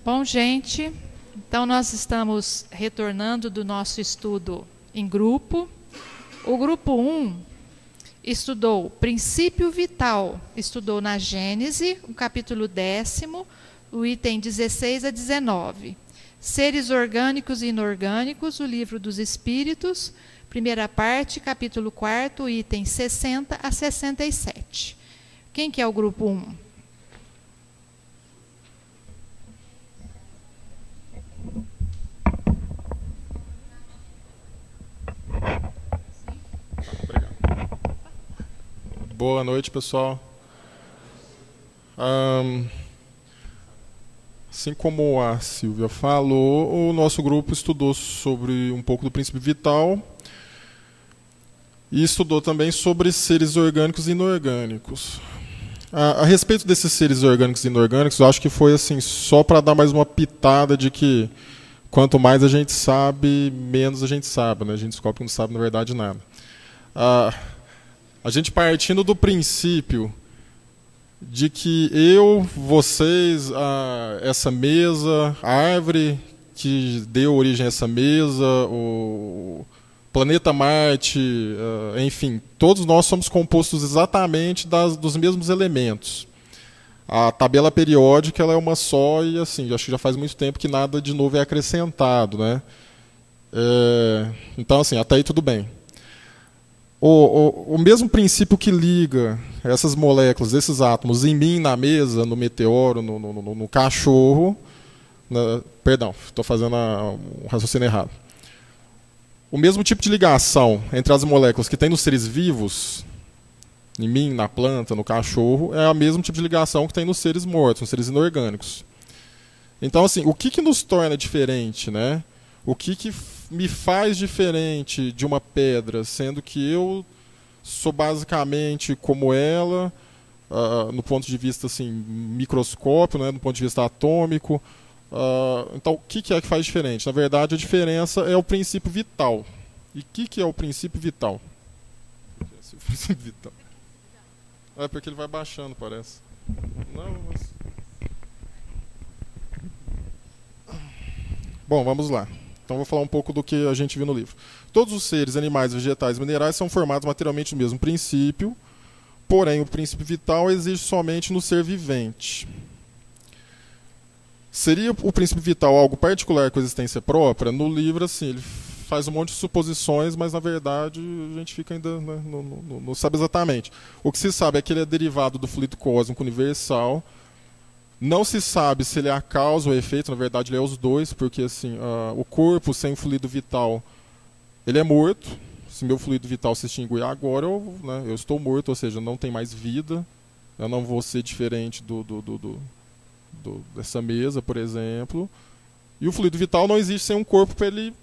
Bom, gente, então nós estamos retornando do nosso estudo em grupo. O grupo 1 estudou princípio vital, estudou na Gênese, o capítulo 10º, o item 16 a 19. Seres orgânicos e inorgânicos, o livro dos Espíritos, primeira parte, capítulo 4º, item 60 a 67. Quem que é o grupo 1? Boa noite, pessoal. Assim como a Silvia falou, o nosso grupo estudou sobre um pouco do princípio vital e estudou também sobre seres orgânicos e inorgânicos. A respeito desses seres orgânicos e inorgânicos, eu acho que foi assim só para dar mais uma pitada de que quanto mais a gente sabe, menos a gente sabe, né? A gente descobre que não sabe, na verdade, nada. A gente partindo do princípio de que eu, vocês, essa mesa, a árvore que deu origem a essa mesa, o planeta Marte, enfim, todos nós somos compostos exatamente dos mesmos elementos. A tabela periódica ela é uma só e assim, acho que já faz muito tempo que nada de novo é acrescentado, né? Então, assim, até aí tudo bem. O mesmo princípio que liga essas moléculas, esses átomos, em mim, na mesa, no meteoro, no cachorro... Perdão, estou fazendo um raciocínio errado. O mesmo tipo de ligação entre as moléculas que tem nos seres vivos, em mim, na planta, no cachorro, é o mesmo tipo de ligação que tem nos seres mortos, nos seres inorgânicos. Então, assim, o que nos torna diferente, né? O que me faz diferente de uma pedra, sendo que eu sou basicamente como ela, no ponto de vista assim, microscópio, né, no ponto de vista atômico. Então, o que é que faz diferente? Na verdade, a diferença é o princípio vital. E o que é o princípio vital? O princípio vital. É porque ele vai baixando, parece. Não, mas... Bom, vamos lá. Então vou falar um pouco do que a gente viu no livro. Todos os seres, animais, vegetais e minerais são formados materialmente do mesmo princípio, porém o princípio vital existe somente no ser vivente. Seria o princípio vital algo particular com existência própria? No livro, assim, ele faz um monte de suposições, mas na verdade a gente fica ainda, né, não sabe exatamente. O que se sabe é que ele é derivado do fluido cósmico universal. Não se sabe se ele é a causa ou o efeito, na verdade ele é os dois, porque assim, o corpo sem fluido vital, ele é morto. Se meu fluido vital se extinguir agora, eu estou morto, ou seja, não tem mais vida. Eu não vou ser diferente dessa mesa, por exemplo. E o fluido vital não existe sem um corpo para ele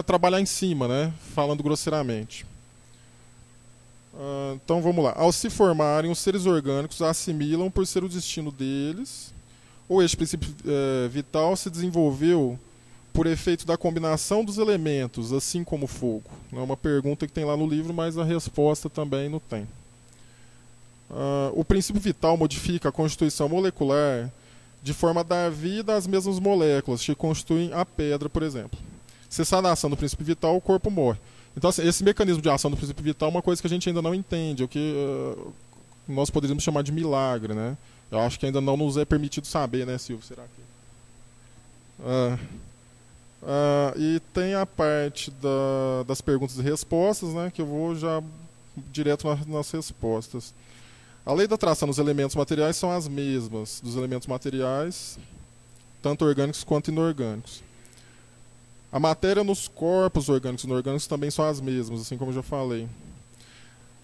trabalhar em cima, né? Falando grosseiramente. Então vamos lá. Ao se formarem, os seres orgânicos assimilam por ser o destino deles, ou este princípio vital se desenvolveu por efeito da combinação dos elementos, assim como o fogo. É uma pergunta que tem lá no livro, mas a resposta também não tem. O princípio vital modifica a constituição molecular de forma a dar vida às mesmas moléculas que constituem a pedra, por exemplo. Cessada a ação do princípio vital, o corpo morre. Então, assim, esse mecanismo de ação do princípio vital é uma coisa que a gente ainda não entende, o que nós poderíamos chamar de milagre, né? Eu acho que ainda não nos é permitido saber, né, Silvio? Será que... e tem a parte das perguntas e respostas, né, que eu vou já direto nas respostas. A lei da atração dos elementos materiais são as mesmas dos elementos materiais, tanto orgânicos quanto inorgânicos. A matéria nos corpos orgânicos e inorgânicos também são as mesmas, assim como eu já falei.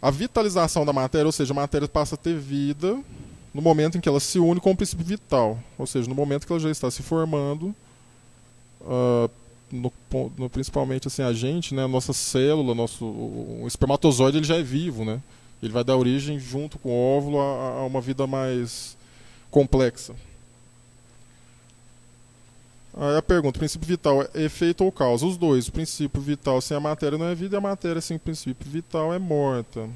A vitalização da matéria, ou seja, a matéria passa a ter vida no momento em que ela se une com o princípio vital, ou seja, no momento que ela já está se formando, principalmente assim, a gente, né, a nossa célula, o espermatozoide ele já é vivo, né? Ele vai dar origem, junto com o óvulo, a uma vida mais complexa. Aí a pergunta, o princípio vital é efeito ou causa? Os dois. O princípio vital sem a matéria não é vida e a matéria sem o princípio vital é morta.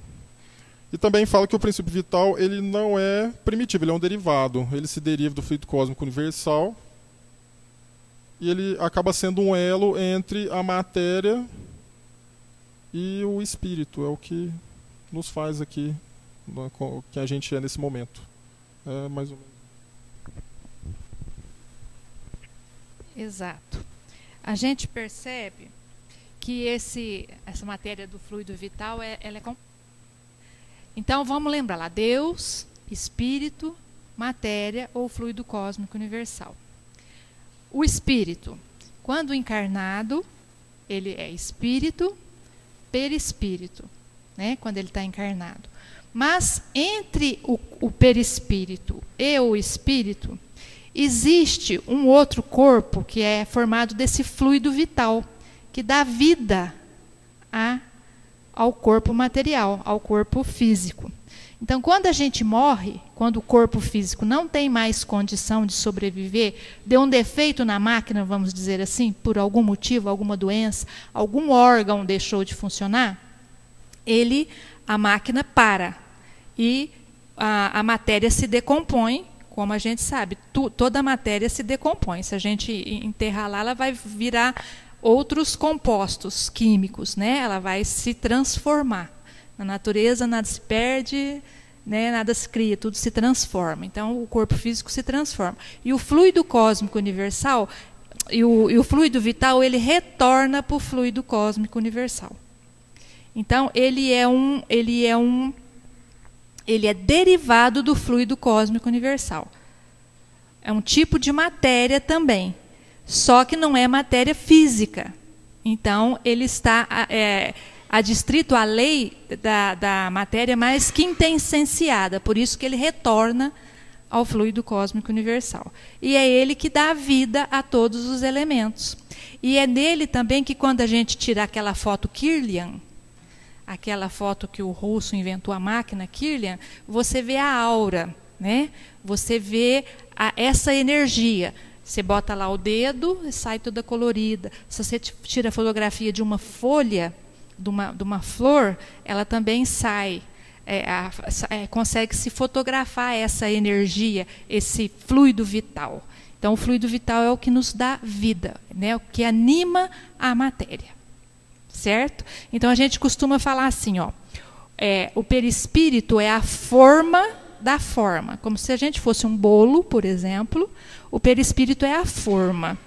E também fala que o princípio vital ele não é primitivo, ele é um derivado. Ele se deriva do fluido cósmico universal, e ele acaba sendo um elo entre a matéria e o espírito. É o que nos faz aqui, que a gente é nesse momento. É mais ou menos. Exato. A gente percebe que essa matéria do fluido vital, ela é... Então, vamos lembrar lá, Deus, espírito, matéria ou fluido cósmico universal. O espírito, quando encarnado, ele é espírito, perispírito, né? Quando ele está encarnado. Mas entre o perispírito e o espírito, existe um outro corpo que é formado desse fluido vital, que dá vida ao corpo material, ao corpo físico. Então, quando a gente morre, quando o corpo físico não tem mais condição de sobreviver, deu um defeito na máquina, vamos dizer assim, por algum motivo, alguma doença, algum órgão deixou de funcionar, a máquina para e a matéria se decompõe, como a gente sabe, toda a matéria se decompõe. Se a gente enterrar lá, ela vai virar outros compostos químicos, né? Ela vai se transformar. Na natureza nada se perde, né? Nada se cria, tudo se transforma. Então o corpo físico se transforma. E o fluido cósmico universal, e o fluido vital, ele retorna para o fluido cósmico universal. Então ele é derivado do fluido cósmico universal. É um tipo de matéria também, só que não é matéria física. Então, ele está adstrito à lei da matéria mais quintessenciada, por isso que ele retorna ao fluido cósmico universal. E é ele que dá vida a todos os elementos. E é nele também que, quando a gente tira aquela foto Kirlian, aquela foto que o russo inventou a máquina Kirlian, você vê a aura, né? Você vê essa energia. Você bota lá o dedo e sai toda colorida. Se você tira a fotografia de uma folha, de uma flor, ela também sai. Consegue se fotografar essa energia, esse fluido vital. Então, o fluido vital é o que nos dá vida, né? O que anima a matéria. Certo? Então, a gente costuma falar assim, o perispírito é a forma da forma. Como se a gente fosse um bolo, por exemplo, o perispírito é a forma.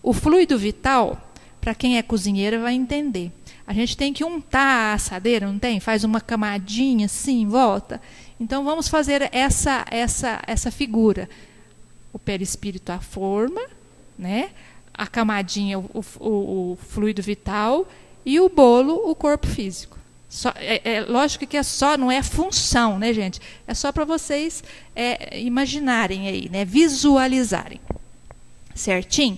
O fluido vital, para quem é cozinheira vai entender. A gente tem que untar a assadeira, não tem? Faz uma camadinha assim em volta. Então, vamos fazer essa figura. O perispírito a forma, né? A camadinha, o fluido vital, e o bolo, o corpo físico. Lógico que não é função, né, gente? É só para vocês imaginarem aí, né? Visualizarem. Certinho?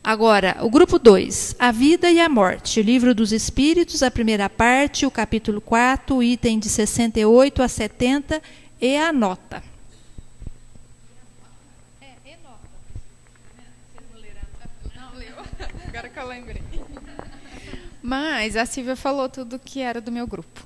Agora, o grupo 2, a vida e a morte. O livro dos Espíritos, a primeira parte, o capítulo 4, item de 68 a 70 e a nota. Nota. Vocês não leram? Não leu. Agora que eu lembrei. Mas a Silvia falou tudo que era do meu grupo.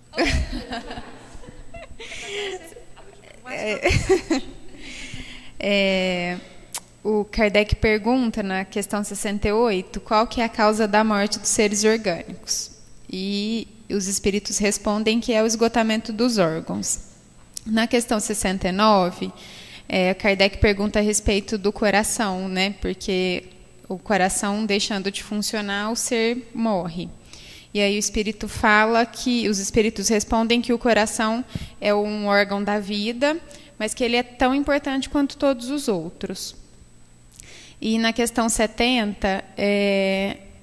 O Kardec pergunta na questão 68 qual que é a causa da morte dos seres orgânicos. E os espíritos respondem que é o esgotamento dos órgãos. Na questão 69, Kardec pergunta a respeito do coração, né? Porque o coração deixando de funcionar, o ser morre. E aí o espírito fala que, os espíritos respondem que o coração é um órgão da vida, mas que ele é tão importante quanto todos os outros. E na questão 70,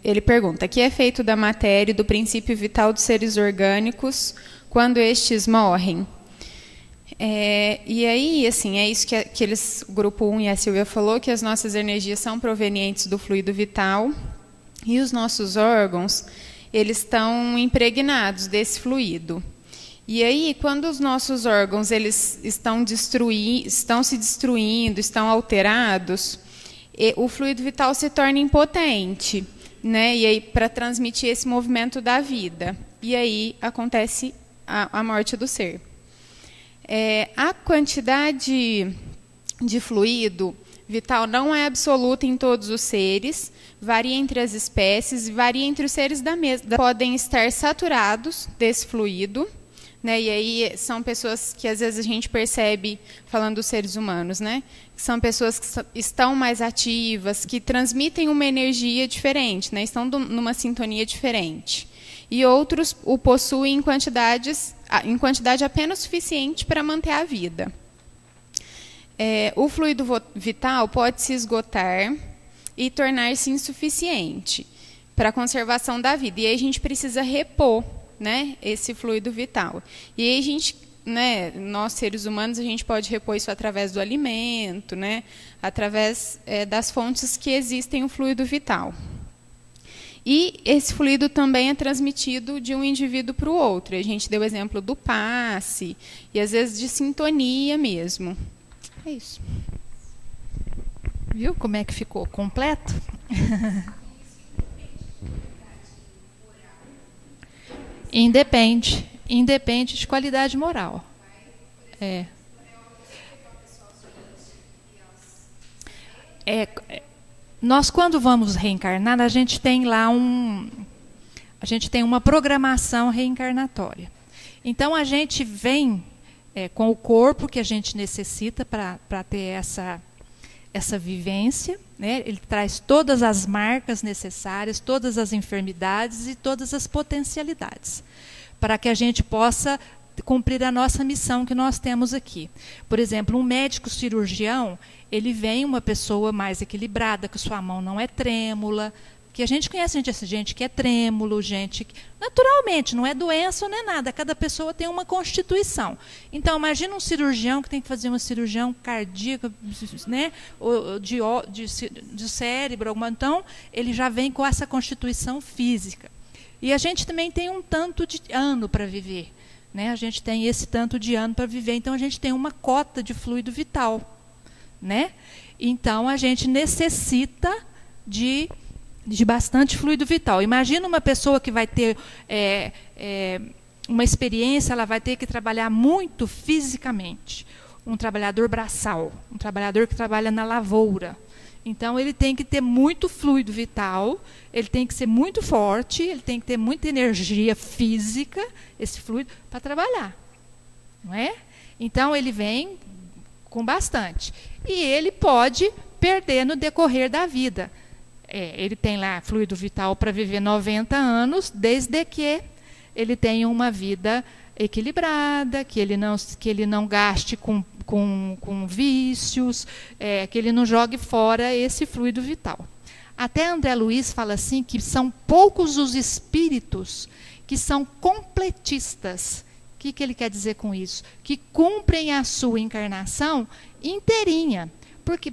ele pergunta: que é feito da matéria e do princípio vital dos seres orgânicos quando estes morrem? E aí, assim, é isso que o grupo 1 e a Silvia falou, que as nossas energias são provenientes do fluido vital e os nossos órgãos, eles estão impregnados desse fluido. E aí, quando os nossos órgãos eles estão se destruindo, estão alterados, o fluido vital se torna impotente, né? E aí, para transmitir esse movimento da vida. E aí acontece a morte do ser. A quantidade de fluido vital não é absoluta em todos os seres, varia entre as espécies e varia entre os seres da mesma. Podem estar saturados desse fluido, né? E aí são pessoas que às vezes a gente percebe, falando dos seres humanos, né? Que são pessoas que estão mais ativas, que transmitem uma energia diferente, né? Estão numa sintonia diferente. E outros o possuem em quantidade apenas suficiente para manter a vida. O fluido vital pode se esgotar e tornar-se insuficiente para a conservação da vida. E aí a gente precisa repor, né, esse fluido vital. E aí a gente, né, nós seres humanos, a gente pode repor isso através do alimento, né, através das fontes que existem o fluido vital. E esse fluido também é transmitido de um indivíduo para o outro. A gente deu o exemplo do passe e às vezes de sintonia mesmo. É isso. Viu como é que ficou completo? Independe de qualidade moral. Nós, quando vamos reencarnar, a gente tem lá uma programação reencarnatória. Então, a gente vem com o corpo que a gente necessita para ter essa vivência, né? Ele traz todas as marcas necessárias, todas as enfermidades e todas as potencialidades, para que a gente possa cumprir a nossa missão que nós temos aqui. Por exemplo, um médico cirurgião, ele vem uma pessoa mais equilibrada, que sua mão não é trêmula, que a gente conhece gente que é trêmulo, gente que, naturalmente, não é doença, não é nada, cada pessoa tem uma constituição. Então, imagina um cirurgião que tem que fazer uma cirurgião cardíaca, né, de cérebro, então ele já vem com essa constituição física. E a gente também tem um tanto de ano para viver, né? A gente tem esse tanto de ano para viver, então a gente tem uma cota de fluido vital, né? Então a gente necessita de bastante fluido vital. Imagina uma pessoa que vai ter uma experiência, ela vai ter que trabalhar muito fisicamente. Um trabalhador braçal, um trabalhador que trabalha na lavoura. Então, ele tem que ter muito fluido vital, ele tem que ser muito forte, ele tem que ter muita energia física, esse fluido, para trabalhar. Não é? Então, ele vem com bastante. E ele pode perder no decorrer da vida. Ele tem lá fluido vital para viver 90 anos, desde que ele tenha uma vida equilibrada, que ele não gaste com vícios, que ele não jogue fora esse fluido vital. Até André Luiz fala assim que são poucos os espíritos que são completistas. O que ele quer dizer com isso? Que cumprem a sua encarnação inteirinha.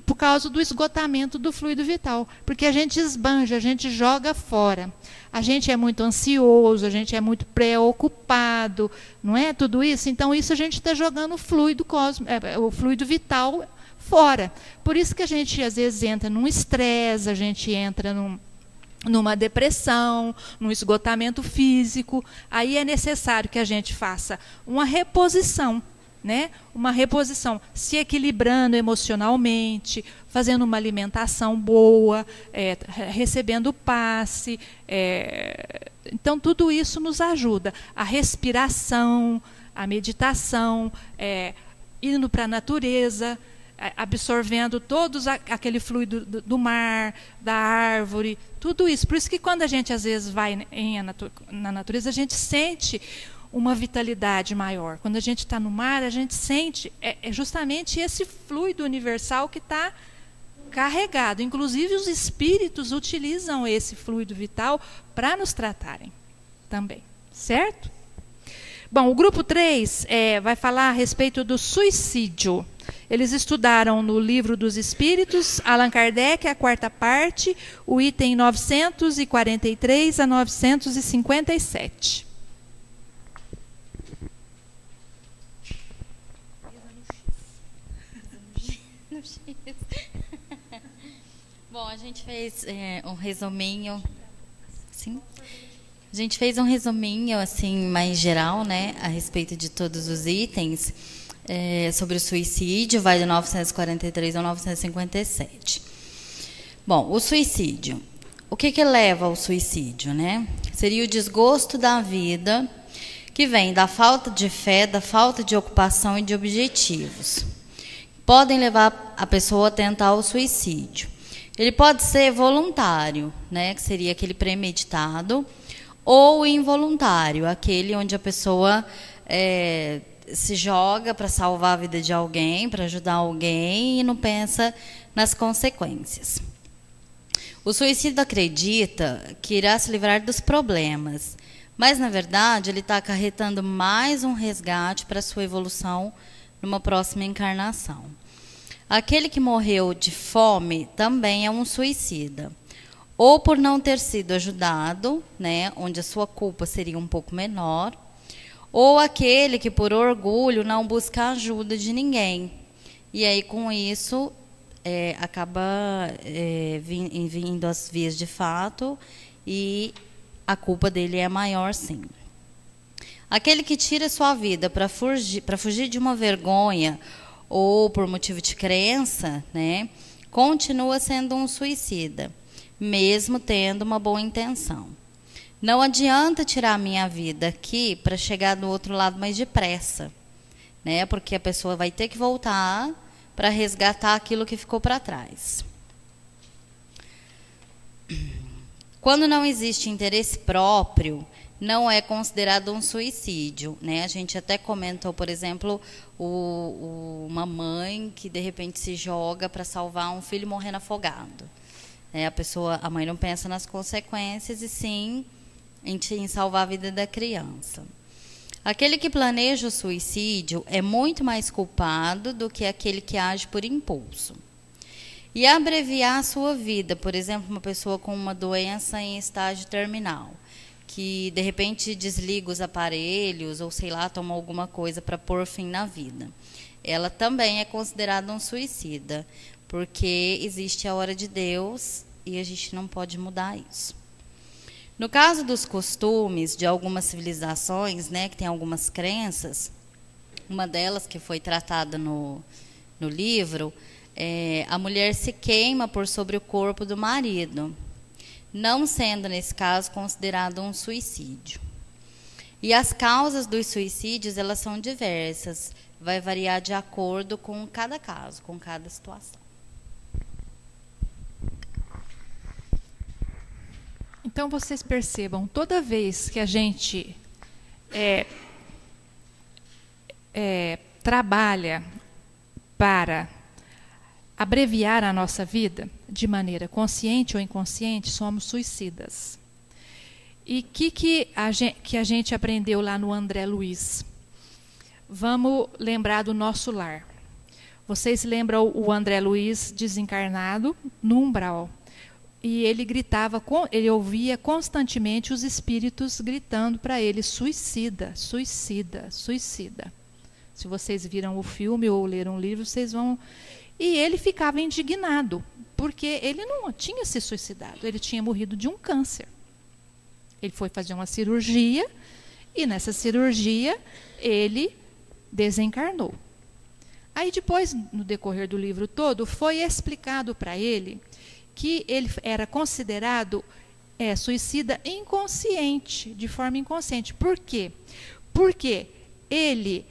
Por causa do esgotamento do fluido vital. Porque a gente esbanja, a gente joga fora. A gente é muito ansioso, a gente é muito preocupado, não é tudo isso? Então, isso a gente está jogando o fluido vital fora. Por isso que a gente, às vezes, entra num estresse, a gente entra numa depressão, num esgotamento físico. Aí é necessário que a gente faça uma reposição. Né? Uma reposição, se equilibrando emocionalmente, fazendo uma alimentação boa, recebendo passe. Então, tudo isso nos ajuda. A respiração, a meditação, indo para a natureza, absorvendo todos aquele fluido do mar, da árvore, tudo isso. Por isso que quando a gente, às vezes, vai na natureza, a gente sente uma vitalidade maior. Quando a gente está no mar, a gente sente justamente esse fluido universal que está carregado. Inclusive, os espíritos utilizam esse fluido vital para nos tratarem também. Certo? Bom, o grupo 3 vai falar a respeito do suicídio. Eles estudaram no Livro dos Espíritos, Allan Kardec, a 4ª parte, o item 943 a 957. Bom, a gente fez um resuminho. Sim? A gente fez um resuminho assim mais geral, né, a respeito de todos os itens. sobre o suicídio, vai de 943 a 957. Bom, o suicídio. O que leva ao suicídio, né? Seria o desgosto da vida, que vem da falta de fé, da falta de ocupação e de objetivos. Podem levar a pessoa a tentar o suicídio. Ele pode ser voluntário, né, que seria aquele premeditado, ou involuntário, aquele onde a pessoa se joga para salvar a vida de alguém, para ajudar alguém e não pensa nas consequências. O suicida acredita que irá se livrar dos problemas, mas, na verdade, ele está acarretando mais um resgate para a sua evolução numa próxima encarnação. Aquele que morreu de fome também é um suicida, ou por não ter sido ajudado, né, onde a sua culpa seria um pouco menor, ou aquele que, por orgulho, não busca ajuda de ninguém. E aí, com isso, acaba vindo às vias de fato e a culpa dele é maior, sim. Aquele que tira sua vida para fugir de uma vergonha ou por motivo de crença, né, continua sendo um suicida, mesmo tendo uma boa intenção. Não adianta tirar a minha vida aqui para chegar do outro lado mais depressa, né, porque a pessoa vai ter que voltar para resgatar aquilo que ficou para trás. Quando não existe interesse próprio, não é considerado um suicídio, né? A gente até comentou, por exemplo, uma mãe que de repente se joga para salvar um filho morrendo afogado. A mãe não pensa nas consequências e sim em salvar a vida da criança. Aquele que planeja o suicídio é muito mais culpado do que aquele que age por impulso. E abreviar a sua vida, por exemplo, uma pessoa com uma doença em estágio terminal, que de repente desliga os aparelhos ou, sei lá, toma alguma coisa para pôr fim na vida. Ela também é considerada um suicida, porque existe a hora de Deus e a gente não pode mudar isso. No caso dos costumes de algumas civilizações, né, que tem algumas crenças, uma delas que foi tratada no livro, a mulher se queima por sobre o corpo do marido, não sendo, nesse caso, considerado um suicídio. E as causas dos suicídios, elas são diversas, vai variar de acordo com cada caso, com cada situação. Então, vocês percebam, toda vez que a gente trabalha para abreviar a nossa vida, de maneira consciente ou inconsciente, somos suicidas. E que a gente aprendeu lá no André Luiz? Vamos lembrar do nosso lar. Vocês lembram o André Luiz desencarnado no umbral? E ele gritava, ele ouvia constantemente os espíritos gritando para ele: suicida, suicida, suicida. Se vocês viram o filme ou leram o livro, vocês vão... E ele ficava indignado, porque ele não tinha se suicidado, ele tinha morrido de um câncer. Ele foi fazer uma cirurgia, e nessa cirurgia ele desencarnou. Aí depois, no decorrer do livro todo, foi explicado para ele que ele era considerado suicida inconsciente, de forma inconsciente. Por quê? Porque ele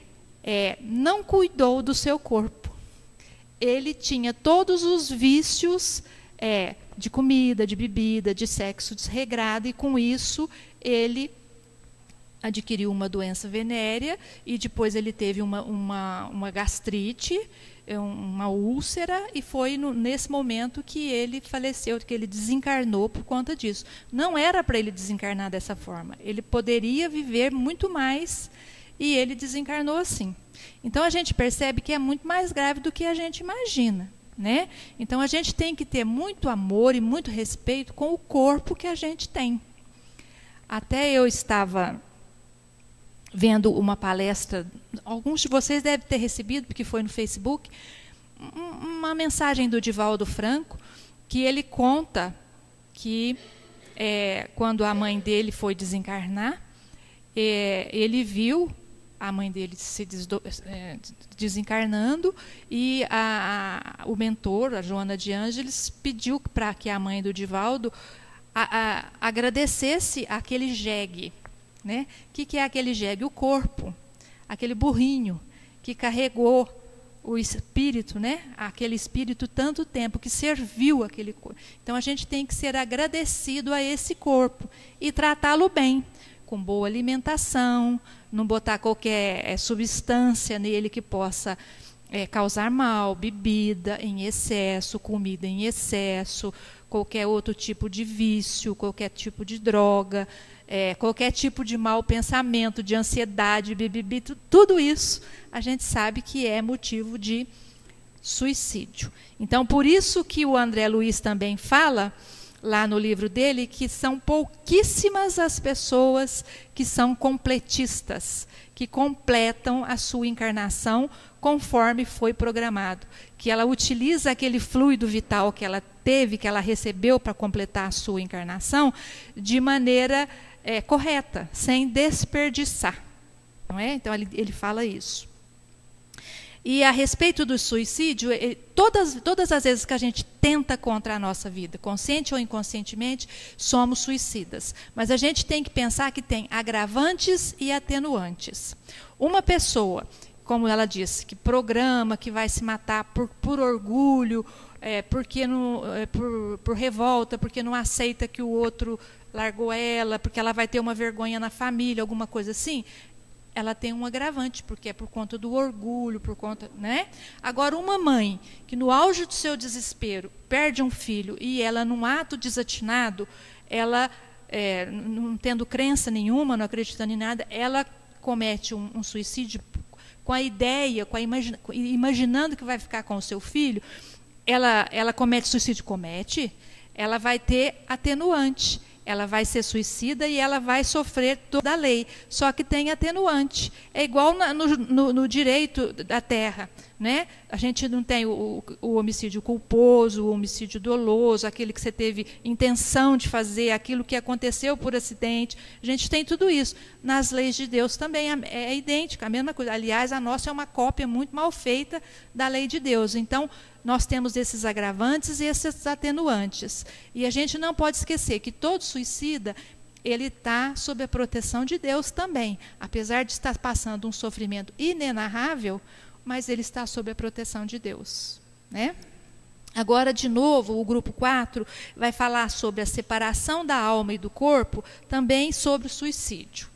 não cuidou do seu corpo. Ele tinha todos os vícios de comida, de bebida, de sexo desregrado, e com isso ele adquiriu uma doença venérea e depois ele teve uma gastrite, uma úlcera, e foi nesse momento que ele faleceu, que ele desencarnou por conta disso. Não era para ele desencarnar dessa forma, ele poderia viver muito mais e ele desencarnou assim. Então a gente percebe que é muito mais grave do que a gente imagina, né? Então a gente tem que ter muito amor e muito respeito com o corpo que a gente tem. Até eu estava vendo uma palestra, alguns de vocês devem ter recebido, porque foi no Facebook, uma mensagem do Divaldo Franco, que ele conta que quando a mãe dele foi desencarnar, ele viu a mãe dele se desencarnando, e o mentor, a Joana de Ângeles, pediu para que a mãe do Divaldo agradecesse aquele jegue. Né? O que é aquele jegue? O corpo, aquele burrinho que carregou o espírito, né? Aquele espírito tanto tempo, que serviu aquele corpo. Então a gente tem que ser agradecido a esse corpo e tratá-lo bem, com boa alimentação, não botar qualquer substância nele que possa causar mal, bebida em excesso, comida em excesso, qualquer outro tipo de vício, qualquer tipo de droga, qualquer tipo de mau pensamento, de ansiedade, tudo isso a gente sabe que é motivo de suicídio. Então, por isso que o André Luiz também fala, lá no livro dele, que são pouquíssimas as pessoas que são completistas, que completam a sua encarnação conforme foi programado, que ela utiliza aquele fluido vital que ela teve, que ela recebeu para completar a sua encarnação, de maneira correta, sem desperdiçar. Não é? Então, ele fala isso. E a respeito do suicídio, todas as vezes que a gente tenta contra a nossa vida, consciente ou inconscientemente, somos suicidas. Mas a gente tem que pensar que tem agravantes e atenuantes. Uma pessoa, como ela disse, que programa, que vai se matar por orgulho, por revolta, porque não aceita que o outro largou ela, porque ela vai ter uma vergonha na família, alguma coisa assim, ela tem um agravante, porque é por conta do orgulho, por conta, né? Agora, uma mãe que no auge do seu desespero perde um filho e ela, num ato desatinado, ela, não tendo crença nenhuma, não acreditando em nada, ela comete um suicídio com a ideia, imaginando que vai ficar com o seu filho, ela comete suicídio, ela vai ter atenuante. Ela vai ser suicida e ela vai sofrer toda a lei. Só que tem atenuante. É igual no direito da terra. Né? A gente não tem o homicídio culposo, o homicídio doloso, aquele que você teve intenção de fazer, aquilo que aconteceu por acidente. A gente tem tudo isso. Nas leis de Deus também é idêntico, a mesma coisa. Aliás, a nossa é uma cópia muito mal feita da lei de Deus. Então, nós temos esses agravantes e esses atenuantes. E a gente não pode esquecer que todo suicida, ele está sob a proteção de Deus também. Apesar de estar passando um sofrimento inenarrável, mas ele está sob a proteção de Deus. Né? Agora, de novo, o grupo 4 vai falar sobre a separação da alma e do corpo, também sobre o suicídio.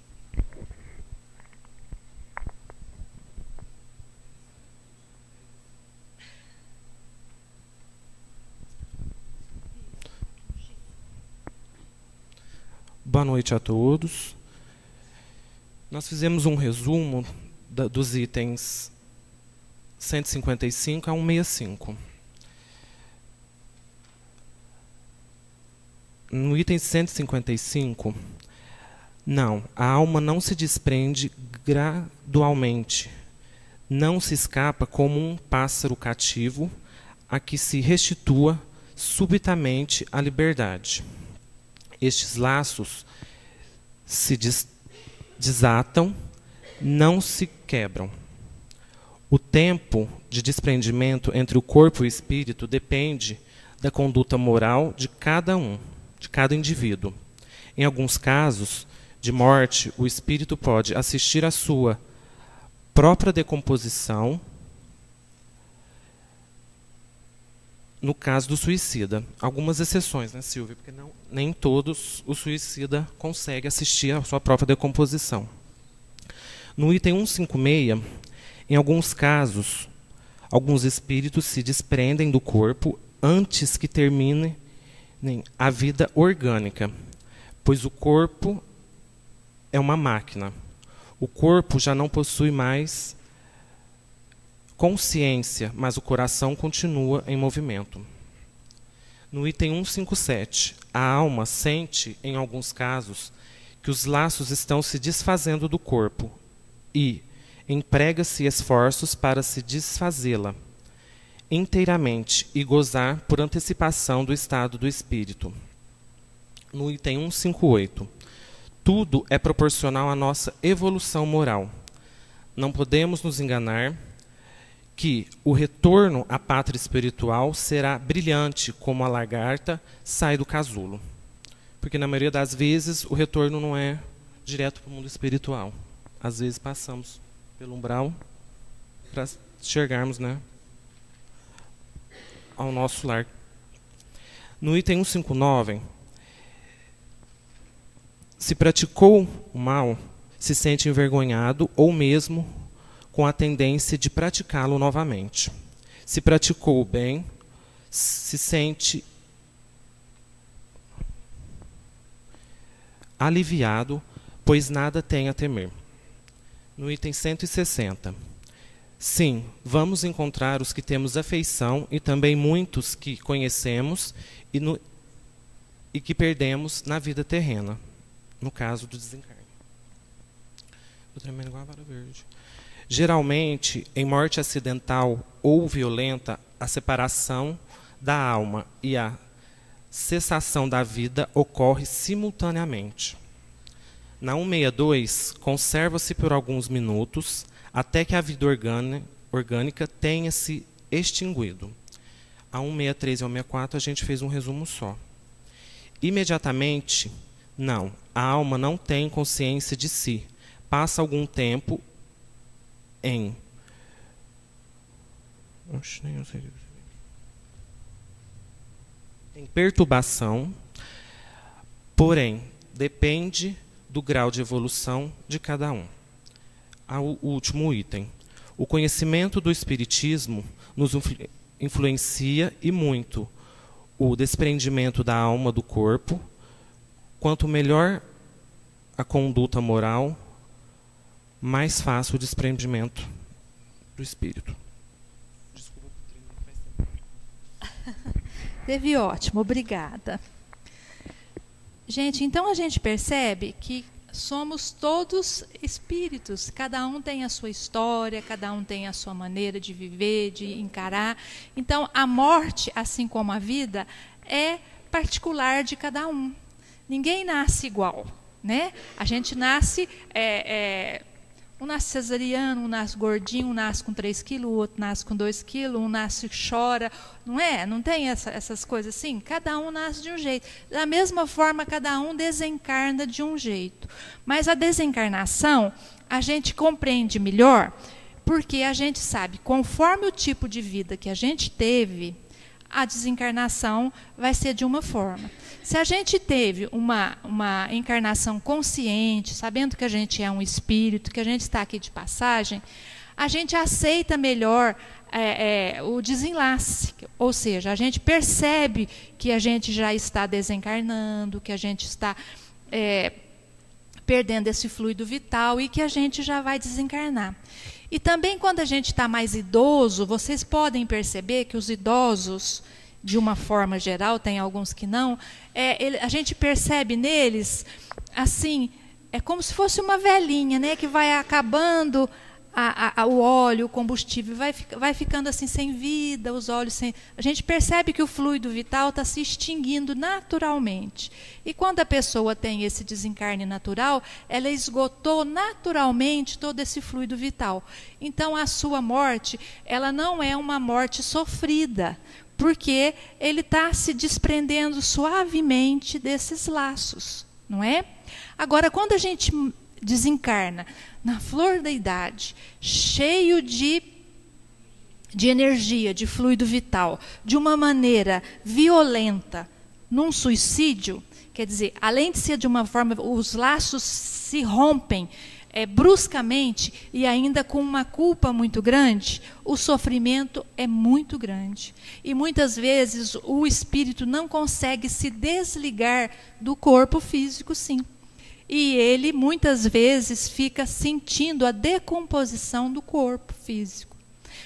Boa noite a todos. Nós fizemos um resumo dos itens 155 a 165. No item 155, a alma não se desprende gradualmente, não se escapa como um pássaro cativo a que se restitua subitamente a liberdade. Estes laços se desatam, não se quebram. O tempo de desprendimento entre o corpo e o espírito depende da conduta moral de cada indivíduo. Em alguns casos de morte, o espírito pode assistir à sua própria decomposição. No caso do suicida, algumas exceções, né, Silvia? Porque nem todos o suicida consegue assistir à sua própria decomposição. No item 156, em alguns casos, alguns espíritos se desprendem do corpo antes que termine a vida orgânica, pois o corpo é uma máquina. O corpo já não possui mais consciência, mas o coração continua em movimento. No item 157, a alma sente, em alguns casos, que os laços estão se desfazendo do corpo e emprega-se esforços para se desfazê-la inteiramente e gozar por antecipação do estado do espírito. No item 158, tudo é proporcional à nossa evolução moral. Não podemos nos enganar que o retorno à pátria espiritual será brilhante, como a lagarta sai do casulo. Porque, na maioria das vezes, o retorno não é direto para o mundo espiritual. Às vezes, passamos pelo umbral para chegarmos, né, ao nosso lar. No item 159, se praticou o mal, se sente envergonhado ou mesmo com a tendência de praticá-lo novamente. Se praticou o bem, se sente aliviado, pois nada tem a temer. No item 160. Sim, vamos encontrar os que temos afeição e também muitos que conhecemos e que perdemos na vida terrena, no caso do desencarne. Do tremendo igual a vara verde. Geralmente, em morte acidental ou violenta, a separação da alma e a cessação da vida ocorre simultaneamente. Na 162, conserva-se por alguns minutos até que a vida orgânica tenha se extinguido. A 163 e a 164 a gente fez um resumo só. Imediatamente, não. A alma não tem consciência de si. Passa algum tempo em perturbação, porém, depende do grau de evolução de cada um. O último item. O conhecimento do Espiritismo nos influencia e muito o desprendimento da alma do corpo. Quanto melhor a conduta moral, mais fácil o desprendimento do espírito. Desculpa, Teve ótimo, obrigada. Gente, então a gente percebe que somos todos espíritos, cada um tem a sua história, cada um tem a sua maneira de viver, de encarar. Então, a morte, assim como a vida, é particular de cada um. Ninguém nasce igual, né? A gente nasce, um nasce cesariano, um nasce gordinho, um nasce com 3 quilos, o outro nasce com 2 quilos, um nasce e chora, não é? Não tem essas coisas assim? Cada um nasce de um jeito. Da mesma forma, cada um desencarna de um jeito. Mas a desencarnação, a gente compreende melhor, porque a gente sabe, conforme o tipo de vida que a gente teve, a desencarnação vai ser de uma forma. Se a gente teve uma encarnação consciente, sabendo que a gente é um espírito, que a gente está aqui de passagem, a gente aceita melhor o desenlace. Ou seja, a gente percebe que a gente já está desencarnando, que a gente está perdendo esse fluido vital e que a gente já vai desencarnar. E também quando a gente está mais idoso, vocês podem perceber que os idosos, de uma forma geral, tem alguns que não, a gente percebe neles, assim, é como se fosse uma velhinha, né, que vai acabando o óleo, o combustível, vai ficando assim sem vida, os olhos sem... A gente percebe que o fluido vital está se extinguindo naturalmente. E quando a pessoa tem esse desencarne natural, ela esgotou naturalmente todo esse fluido vital. Então, a sua morte, ela não é uma morte sofrida, porque ele está se desprendendo suavemente desses laços, não é? Agora, quando a gente desencarna na flor da idade, cheio de energia, de fluido vital, de uma maneira violenta, num suicídio, quer dizer, além de ser de uma forma, os laços se rompem bruscamente e ainda com uma culpa muito grande, o sofrimento é muito grande. E muitas vezes o espírito não consegue se desligar do corpo físico, sim. E ele, muitas vezes, fica sentindo a decomposição do corpo físico.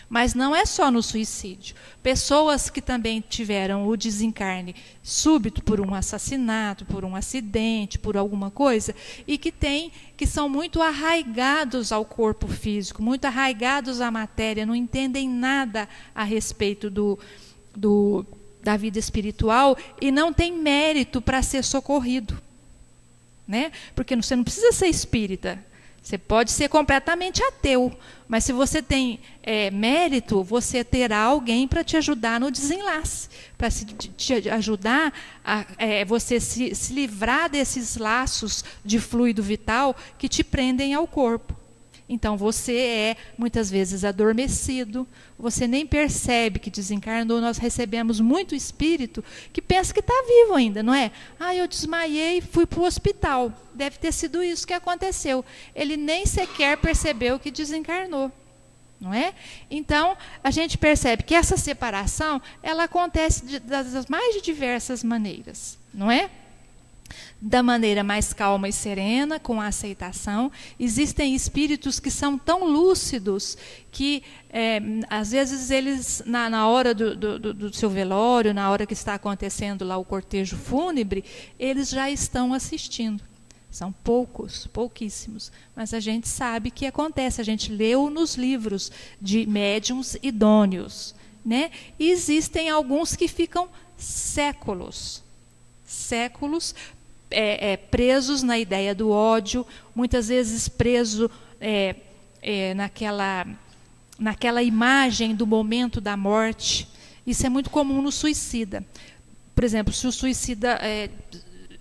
Mas não é só no suicídio. Pessoas que também tiveram o desencarne súbito por um assassinato, por um acidente, por alguma coisa, e que são muito arraigados ao corpo físico, muito arraigados à matéria, não entendem nada a respeito da vida espiritual e não tem mérito para ser socorrido. Né? Porque você não precisa ser espírita. Você pode ser completamente ateu, mas se você tem mérito, você terá alguém para te ajudar no desenlace, para te ajudar a você se livrar desses laços de fluido vital que te prendem ao corpo. Então, você é, muitas vezes, adormecido, você nem percebe que desencarnou. Nós recebemos muito espírito que pensa que está vivo ainda, não é? Ah, eu desmaiei e fui para o hospital. Deve ter sido isso que aconteceu. Ele nem sequer percebeu que desencarnou, não é? Então, a gente percebe que essa separação, ela acontece das mais diversas maneiras, não é? Da maneira mais calma e serena, com a aceitação. Existem espíritos que são tão lúcidos que, às vezes, eles, na hora do seu velório, na hora que está acontecendo lá o cortejo fúnebre, eles já estão assistindo. São pouquíssimos, mas a gente sabe que acontece, a gente leu nos livros de médiuns idôneos, né? E existem alguns que ficam séculos presos na ideia do ódio, muitas vezes preso naquela imagem do momento da morte. Isso é muito comum no suicida. Por exemplo, se o suicida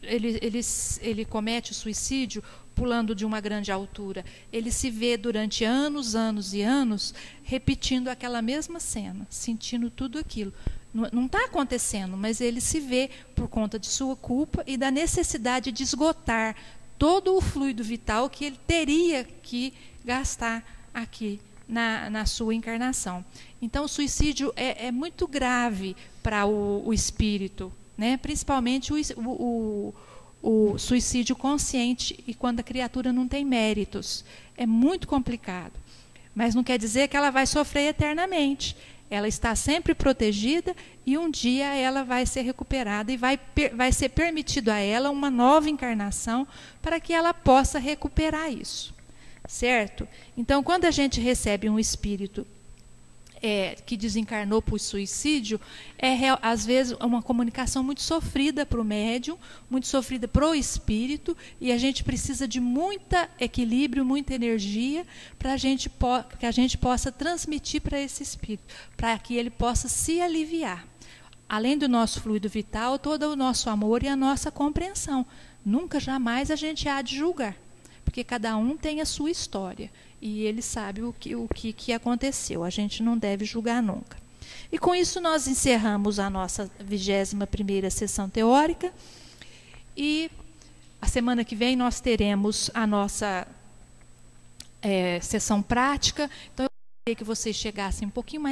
ele comete o suicídio pulando de uma grande altura, ele se vê durante anos e anos repetindo aquela mesma cena, sentindo tudo aquilo. Não está acontecendo, mas ele se vê por conta de sua culpa e da necessidade de esgotar todo o fluido vital que ele teria que gastar aqui na sua encarnação. Então, o suicídio é muito grave para o espírito, né? Principalmente o suicídio consciente e quando a criatura não tem méritos. É muito complicado. Mas não quer dizer que ela vai sofrer eternamente. Ela está sempre protegida e um dia ela vai ser recuperada e vai ser permitido a ela uma nova encarnação para que ela possa recuperar isso. Certo? Então, quando a gente recebe um espírito que desencarnou por suicídio, às vezes uma comunicação muito sofrida para o médium, muito sofrida para o espírito, e a gente precisa de muito equilíbrio, muita energia para que a gente possa transmitir para esse espírito, para que ele possa se aliviar. Além do nosso fluido vital, todo o nosso amor e a nossa compreensão. Nunca, jamais a gente há de julgar, porque cada um tem a sua história. E ele sabe o que aconteceu. A gente não deve julgar nunca. E com isso nós encerramos a nossa 21ª sessão teórica. E a semana que vem nós teremos a nossa sessão prática. Então eu queria que vocês chegassem um pouquinho mais